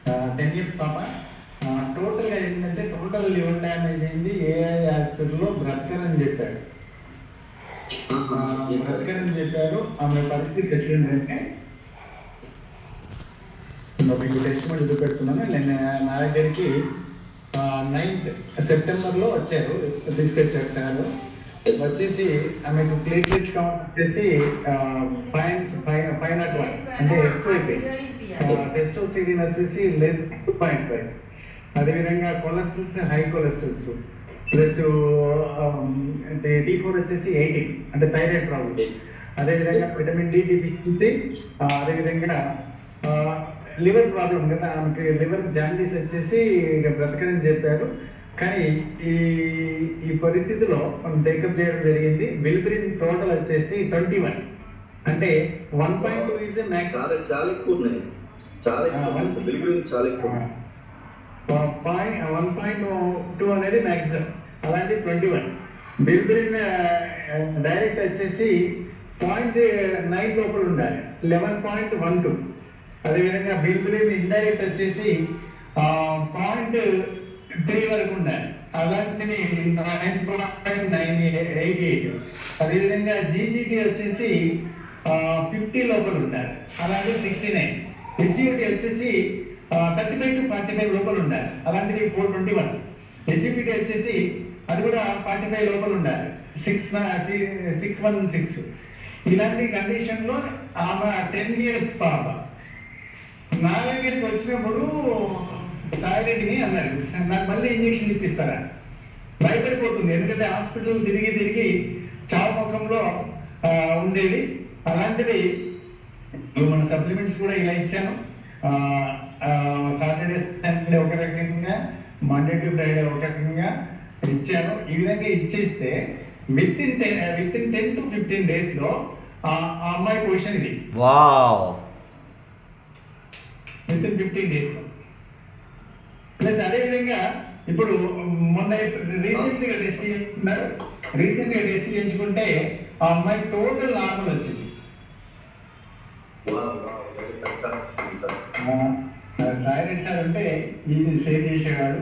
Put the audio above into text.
10 years పాప. టోటల్గా ఏంటంటే టోటల్ లివర్ డ్యామేజ్ అయింది. ఏఐ హాస్పిటల్లో బ్రతకరని చెప్పారు. బ్రతకరని చెప్పారు. ఆమె పరిస్థితి ఎట్లుందంటే మీకు టెస్ట్ మళ్ళీ చూపెడుతున్నాను. నేను నా దగ్గరికి 9th సెప్టెంబర్లో వచ్చారు, తీసుకొచ్చారు సార్. వచ్చేసి ఆమెకు ప్లేట్లెట్ కౌంట్ వచ్చేసి 501 అంటే ఎక్కువైపోయింది. టెస్టోస్టెరాన్ వచ్చేసి లెస్ 2.5. అదేవిధంగా cholesterols high cholesterols plus T4 వచ్చేసి 80 అంటే థైరాయిడ్ ప్రాబ్లం. అదేవిధంగా విటమిన్ డి డిఫిషియన్సీ, అదేవిధంగా లివర్ ప్రాబ్లం కదా, ఆమెకి లివర్ జాండీస్ వచ్చేసి ఇక బ్రతకదని చెప్పారు. కానీ ఈ పరిస్థితిలో మనం టేకప్ చేయడం జరిగింది. విల్బ్రిన్ టోటల్ వచ్చేసి 21 అంటే 1.2 ఈజ్ చాలా ఎక్కువ ఉన్నాయి. చాలా ఎక్కువ విల్బ్రిన్ చాలా ఎక్కువ. 1.2 అనేది మ్యాక్సిమం, అలాంటి 21. విల్బ్రిన్ డైరెక్ట్ వచ్చేసి 0.9 లోపల ఉండాలి, 11.12. అదేవిధంగా విల్బ్రిన్ ఇండైరెక్ట్ వచ్చేసి 0.3 వరకు ఉండాలి, అలాంటిది 9.988. అదేవిధంగా జీజీటీ వచ్చేసి 50 లోపల ఉండాలి, అలాంటి 69. హెచ్జిటి వచ్చేసి 35 to 45 లోపల ఉండాలి, అలాంటిది 421. హెచ్జిపిటి వచ్చేసి అది కూడా 45 లోపల ఉండాలి, 616. ఇలాంటి కండిషన్లో ఆమె 10 years పాప నా దగ్గరికి వచ్చినప్పుడు సాయిరెడ్డిని అన్నారు, నాకు మళ్ళీ ఇంజక్షన్ ఇప్పిస్తారా? భయపడిపోతుంది, ఎందుకంటే హాస్పిటల్ తిరిగి తిరిగి చావు ముఖంలో ఉండేది. అలాంటిది మన సప్లిమెంట్స్ కూడా ఇలా ఇచ్చాను. సాటర్డే సండే ఒక రకంగా, మండే టు ఫ్రైడే ఒక రకంగా ఇచ్చాను. ఈ విధంగా ఇచ్చేస్తే విత్ ఇన్ 10 to 15 days లో ఆ అమ్మాయి పొజిషన్ ఇది. విత్ ఇన్ 15 days లో. ప్లస్ అదేవిధంగా ఇప్పుడు మొన్న రీసెంట్గా టెస్ట్ చేయించుకుంటే ఆ అమ్మాయి టోటల్ నార్మల్ వచ్చింది. సాయిరెడ్డి సార్ అంటే ఇది షేర్ చేసేవాడు.